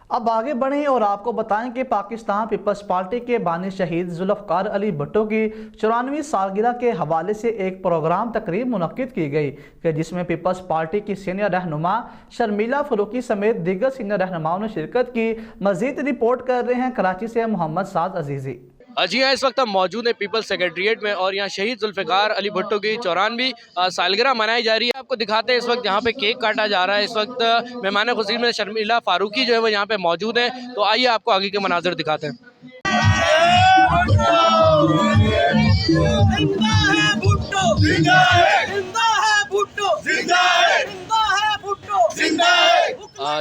اب آگے بڑھیں اور آپ کو بتائیں کہ پاکستان پیپلز پارٹی کے بانی شہید ذوالفقار علی بھٹو کی 94ویں سالگرہ کے حوالے سے ایک پروگرام تقریب منعقد کی گئی کہ جس میں پیپلز پارٹی کی سینئر رہنما شرمیلا فاروقی سمیت دیگر سینئر رہنماؤں نے شرکت کی۔ مزید رپورٹ کر رہے ہیں کراچی سے محمد سعد عزیزی۔ جی ہاں، اس وقت ہم موجود ہیں پیپلز سیکریٹریٹ میں اور یہاں شہید ذوالفقار علی بھٹو کی 94ویں سالگرہ منائی جا رہی ہے۔ آپ کو دکھاتے ہیں اس وقت یہاں پہ کیک کاٹا جا رہا ہے۔ اس وقت مہمان خصوصی میں شرمیلا فاروقی جو ہے وہ یہاں پہ موجود ہیں، تو آئیے آپ کو آگے کے مناظر دکھاتے ہیں۔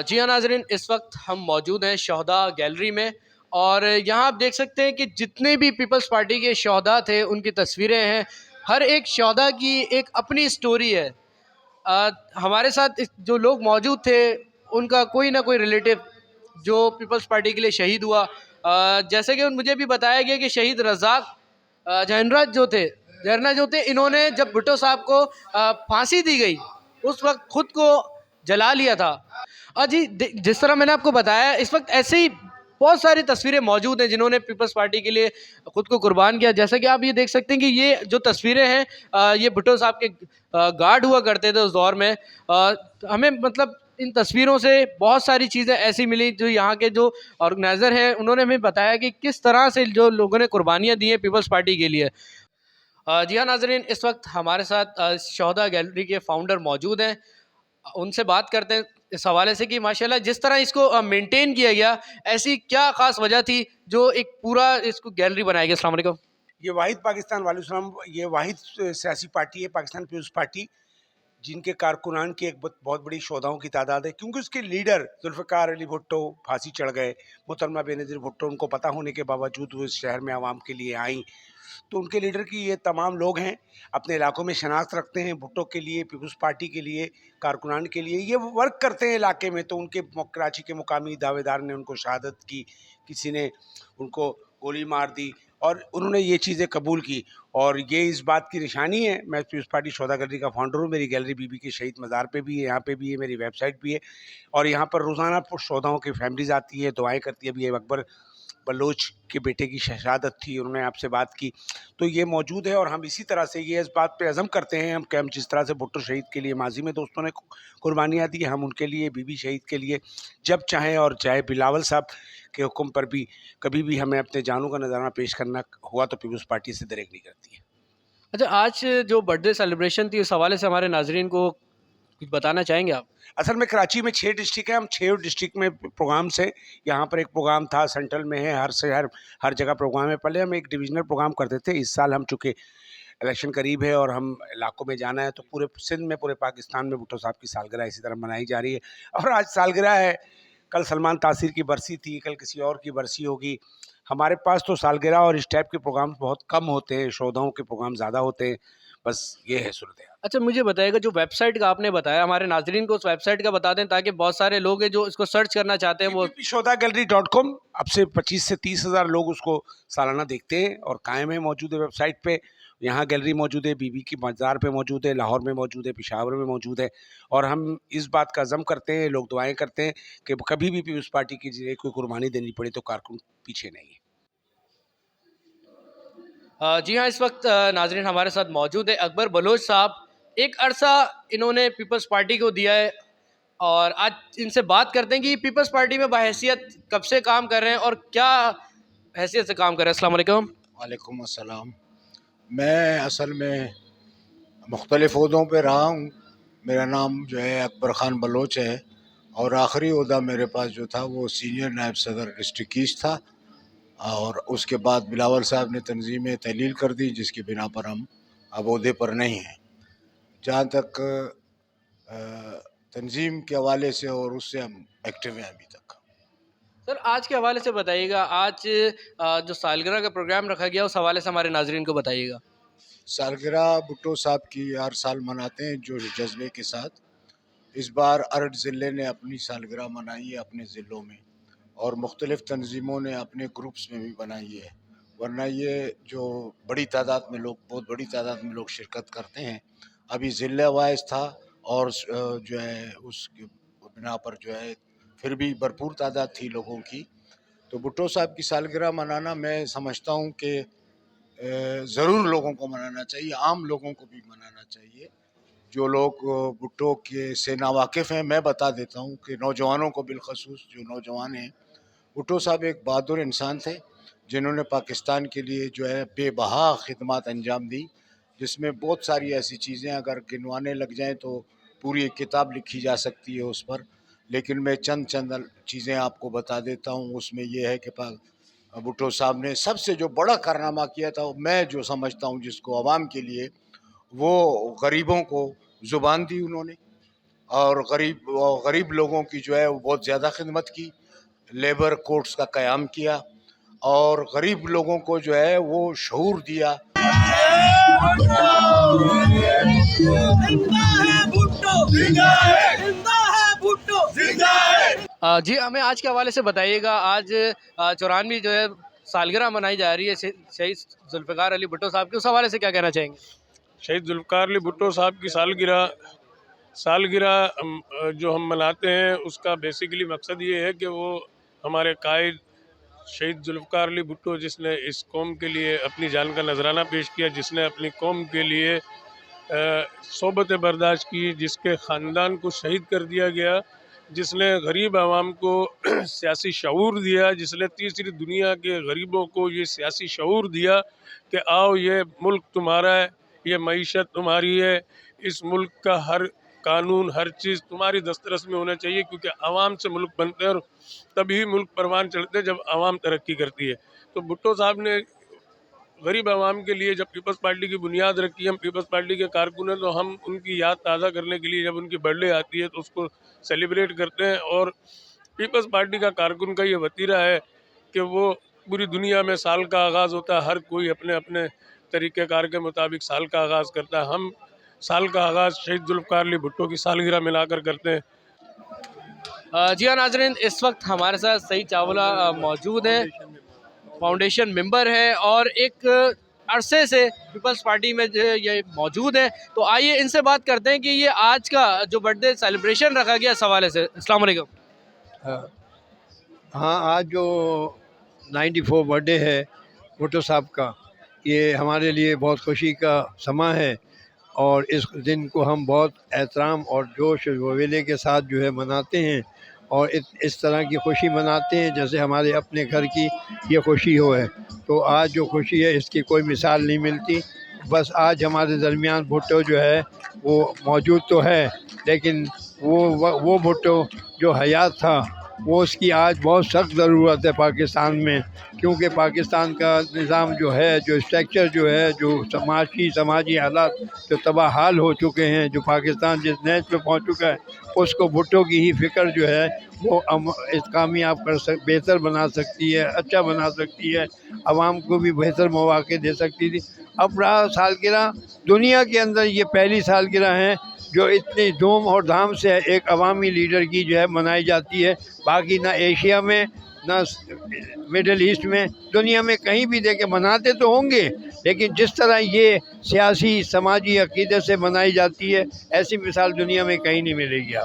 جی ہاں ناظرین، اس وقت ہم موجود ہیں شہداء گیلری میں، اور یہاں آپ دیکھ سکتے ہیں کہ جتنے بھی پیپلز پارٹی کے شہداء تھے ان کی تصویریں ہیں۔ ہر ایک شہداء کی ایک اپنی سٹوری ہے۔ ہمارے ساتھ جو لوگ موجود تھے ان کا کوئی نہ کوئی ریلیٹو جو پیپلز پارٹی کے لیے شہید ہوا، جیسے کہ مجھے بھی بتایا گیا کہ شہید رزاق جہرنا جو تھے، انہوں نے جب بھٹو صاحب کو پھانسی دی گئی اس وقت خود کو جلا لیا تھا۔ جی جس طرح میں نے آپ کو بتایا، اس وقت ایسے ہی بہت ساری تصویریں موجود ہیں جنہوں نے پیپلز پارٹی کے لیے خود کو قربان کیا۔ جیسا کہ آپ یہ دیکھ سکتے ہیں کہ یہ جو تصویریں ہیں یہ بھٹو صاحب کے گارڈ ہوا کرتے تھے اس دور میں۔ ہمیں مطلب ان تصویروں سے بہت ساری چیزیں ایسی ملی جو یہاں کے جو آرگنائزر ہیں انہوں نے ہمیں بتایا کہ کس طرح سے جو لوگوں نے قربانیاں دی ہیں پیپلز پارٹی کے لیے۔ جی ہاں ناظرین، اس وقت ہمارے ساتھ شہداء گیلری کے فاؤنڈر موجود ہیں، ان سے بات کرتے ہیں اس حوالے سے کہ ماشاءاللہ جس طرح اس کو مینٹین کیا گیا، ایسی کیا خاص وجہ تھی جو ایک پورا اس کو گیلری بنایا گیا۔ السلام علیکم۔ یہ واحد پاکستان والے السلام، یہ واحد سیاسی پارٹی ہے پاکستان پیپلز پارٹی، جن کے کارکنان کی ایک بہت بڑی شہداؤں کی تعداد ہے، کیونکہ اس کے لیڈر ذوالفقار علی بھٹو پھانسی چڑھ گئے۔ محترمہ بینظیر بھٹو ان کو پتہ ہونے کے باوجود وہ اس شہر میں عوام کے لیے آئیں، تو ان کے لیڈر کی یہ تمام لوگ ہیں، اپنے علاقوں میں شناخت رکھتے ہیں بھٹو کے لیے، پیپلز پارٹی کے لیے، کارکنان کے لیے یہ ورک کرتے ہیں علاقے میں۔ تو ان کے کراچی کے مقامی دعوے دار نے ان کو شہادت کی، کسی نے ان کو گولی مار دی، اور انہوں نے یہ چیزیں قبول کی، اور یہ اس بات کی نشانی ہے۔ میں پیپلز پارٹی شہداء گیلری کا فاؤنڈر ہوں، میری گیلری بی بی کے شہید مزار پہ بھی ہے، یہاں پہ بھی ہے، میری ویب سائٹ بھی ہے، اور یہاں پر روزانہ شہداؤں کی فیملیز آتی ہے، دعائیں کرتی ہے۔ ابھی یہ اکبر بلوچ کے بیٹے کی شہادت تھی، انہوں نے آپ سے بات کی، تو یہ موجود ہے۔ اور ہم اسی طرح سے یہ اس بات پہ عزم کرتے ہیں کہ ہم جس طرح سے بھٹو شہید کے لیے ماضی میں دوستوں نے قربانیاں دی، ہم ان کے لیے، بی بی شہید کے لیے جب چاہیں، اور چاہے بلاول صاحب کے حکم پر بھی کبھی بھی ہمیں اپنے جانوں کا نذرانہ پیش کرنا ہوا تو پیپلز پارٹی سے دریغ نہیں کرتی ہے۔ اچھا، آج جو برتھ ڈے سیلیبریشن تھی اس حوالے سے ہمارے ناظرین کو کچھ بتانا چاہیں گے آپ؟ اصل میں کراچی میں 6 ڈسٹرکٹ ہیں، ہم 6 ڈسٹرکٹ میں پروگرامس ہیں۔ یہاں پر ایک پروگرام تھا، سینٹرل میں ہے، ہر شہر ہر جگہ پروگرام ہے۔ پہلے ہم ایک ڈویژنل پروگرام کرتے تھے، اس سال ہم چونکہ الیکشن قریب ہے اور ہم علاقوں میں جانا ہے، تو پورے سندھ میں، پورے پاکستان میں بھٹو صاحب کی سالگرہ اسی طرح منائی جا رہی ہے۔ اور آج سالگرہ ہے، کل سلمان تاثیر کی برسی تھی، کل کسی اور کی برسی ہوگی۔ ہمارے پاس تو سالگرہ اور اس ٹائپ کے پروگرام بہت کم ہوتے ہیں، شہداؤں کے پروگرام زیادہ ہوتے ہیں، بس یہ ہے صورتحال۔ اچھا، مجھے بتائیے گا جو ویب سائٹ کا آپ نے بتایا، ہمارے ناظرین کو اس ویب سائٹ کا بتا دیں تاکہ بہت سارے لوگ ہیں جو اس کو سرچ کرنا چاہتے ہیں وہ۔ showdaggallery.com، اب سے 25 سے 30 ہزار لوگ اس کو سالانہ دیکھتے ہیں اور قائم ہے، موجود ہے ویب سائٹ پہ۔ یہاں گیلری موجود ہے، بی بی کی مزار پہ موجود ہے، لاہور میں موجود ہے، پشاور میں موجود ہے، اور ہم اس بات کا عزم کرتے ہیں، لوگ دعائیں کرتے ہیں کہ کبھی بھی پیپلز پارٹی کی کوئی قربانی دینی پڑے تو کارکن پیچھے نہیں ہے۔ جی ہاں، اس وقت ناظرین ہمارے ساتھ موجود ہے اکبر بلوچ صاحب۔ ایک عرصہ انہوں نے پیپلز پارٹی کو دیا ہے، اور آج ان سے بات کرتے ہیں کہ یہ پیپلز پارٹی میں بحیثیت کب سے کام کر رہے ہیں اور کیا حیثیت سے کام کر رہے ہیں۔ السلام علیکم۔ وعلیکم السلام۔ میں اصل میں مختلف عہدوں پہ رہا ہوں۔ میرا نام جو ہے اکبر خان بلوچ ہے، اور آخری عہدہ میرے پاس جو تھا وہ سینئر نائب صدر ڈسٹرکٹ ایسٹ تھا، اور اس کے بعد بلاول صاحب نے تنظیمیں تحلیل کر دی جس کی بنا پر ہم اب عہدے پر نہیں ہیں۔ جہاں تک تنظیم کے حوالے سے، اور اس سے ہم ایکٹیو ہیں ابھی تک۔ سر، آج کے حوالے سے بتائیے گا، آج جو سالگرہ کا پروگرام رکھا گیا اس حوالے سے ہمارے ناظرین کو بتائیے گا۔ سالگرہ بھٹو صاحب کی ہر سال مناتے ہیں جوش جذبے کے ساتھ۔ اس بار ارڈ ضلع نے اپنی سالگرہ منائی ہے اپنے ضلعوں میں، اور مختلف تنظیموں نے اپنے گروپس میں بھی بنائی ہے، ورنہ یہ جو بڑی تعداد میں لوگ، بہت بڑی تعداد میں لوگ شرکت کرتے ہیں۔ ابھی ضلع وائز تھا، اور جو ہے اس کی بنا پر جو ہے پھر بھی بھرپور تعداد تھی لوگوں کی. تو بھٹو صاحب کی سالگرہ منانا میں سمجھتا ہوں کہ ضرور لوگوں کو منانا چاہیے, عام لوگوں کو بھی منانا چاہیے. جو لوگ بھٹو کے سے ناواقف ہیں, میں بتا دیتا ہوں کہ نوجوانوں کو بالخصوص جو نوجوان ہیں, بھٹو صاحب ایک بہادر انسان تھے جنہوں نے پاکستان کے لیے جو ہے بے بہا خدمات انجام دی, جس میں بہت ساری ایسی چیزیں اگر گنوانے لگ جائیں تو پوری ایک کتاب لکھی جا سکتی ہے اس پر, لیکن میں چند چیزیں آپ کو بتا دیتا ہوں. اس میں یہ ہے کہ بھٹو صاحب نے سب سے جو بڑا کارنامہ کیا تھا, میں جو سمجھتا ہوں جس کو عوام کے لیے, وہ غریبوں کو زبان دی انہوں نے, اور غریب لوگوں کی جو ہے وہ بہت زیادہ خدمت کی. لیبر کورٹس کا قیام کیا اور غریب لوگوں کو جو ہے وہ شعور دیا. جی ہمیں آج کے حوالے سے بتائیے گا, آج 94 جو ہے سالگرہ منائی جا رہی ہے شہید ذوالفقار علی بھٹو صاحب کی, اس حوالے سے کیا کہنا چاہیں گے؟ شہید ذوالفقار علی بھٹو صاحب کی سالگرہ جو ہم مناتے ہیں, اس کا بیسیکلی مقصد یہ ہے کہ وہ ہمارے قائد شہید ذوالفقار علی بھٹو, جس نے اس قوم کے لیے اپنی جان کا نذرانہ پیش کیا, جس نے اپنی قوم کے لیے صحبت برداشت کی, جس کے خاندان کو شہید کر دیا گیا, جس نے غریب عوام کو سیاسی شعور دیا, جس نے تیسری دنیا کے غریبوں کو یہ سیاسی شعور دیا کہ آؤ یہ ملک تمہارا ہے, یہ معیشت تمہاری ہے, اس ملک کا ہر قانون ہر چیز تمہاری دسترس میں ہونا چاہیے, کیونکہ عوام سے ملک بنتے ہیں اور تبھی ملک پروان چڑھتے جب عوام ترقی کرتی ہے. تو بھٹو صاحب نے غریب عوام کے لیے جب پیپلز پارٹی کی بنیاد رکھی, ہم پیپلز پارٹی کے کارکن ہیں, تو ہم ان کی یاد تازہ کرنے کے لیے جب ان کی برتھ ڈے آتی ہے تو اس کو سیلیبریٹ کرتے ہیں. اور پیپلز پارٹی کا کارکن کا یہ وتیرہ ہے کہ وہ پوری دنیا میں سال کا آغاز ہوتا ہے, ہر کوئی اپنے اپنے طریقہ کار کے مطابق سال کا آغاز کرتا ہے. ہم سال کا آغاز شہید ذوالفقار علی بھٹو کی سالگرہ ملا کر کرتے ہیں. جی ہاں ناظرین, اس وقت ہمارے ساتھ سعید چاولہ موجود ہیں, فاؤنڈیشن ممبر ہے اور ایک عرصے سے پیپلز پارٹی میں یہ موجود ہیں. تو آئیے ان سے بات کرتے ہیں کہ یہ آج کا جو برتھ ڈے سیلیبریشن رکھا گیا اس حوالے سے. السلام علیکم. ہاں, آج جو 94 برتھ ڈے ہے بھٹو صاحب کا, یہ ہمارے لیے بہت خوشی کا سماں ہے, اور اس دن کو ہم بہت احترام اور جوش و ویلے کے ساتھ جو ہے مناتے ہیں, اور اس طرح کی خوشی مناتے ہیں جیسے ہمارے اپنے گھر کی یہ خوشی ہو ہے. تو آج جو خوشی ہے اس کی کوئی مثال نہیں ملتی. بس آج ہمارے درمیان بھٹو جو ہے وہ موجود تو ہے, لیکن وہ بھٹو جو حیات تھا وہ اس کی آج بہت سخت ضرورت ہے پاکستان میں, کیونکہ پاکستان کا نظام جو ہے, جو اسٹرکچر جو ہے, جو سماجی حالات جو تباہ حال ہو چکے ہیں, جو پاکستان جس نیچ پہ پہنچ چکا ہے, اس کو بھٹو کی ہی فکر جو ہے وہ کامیاب بہتر بنا سکتی ہے, اچھا بنا سکتی ہے, عوام کو بھی بہتر مواقع دے سکتی تھی. اب رہا سالگرہ, دنیا کے اندر یہ پہلی سالگرہ ہے جو اتنی دھوم اور دھام سے ایک عوامی لیڈر کی جو ہے منائی جاتی ہے. باقی نہ ایشیا میں نہ مڈل ایسٹ میں, دنیا میں کہیں بھی دیکھیں مناتے تو ہوں گے, لیکن جس طرح یہ سیاسی سماجی عقیدے سے منائی جاتی ہے ایسی مثال دنیا میں کہیں نہیں ملے گی آپ.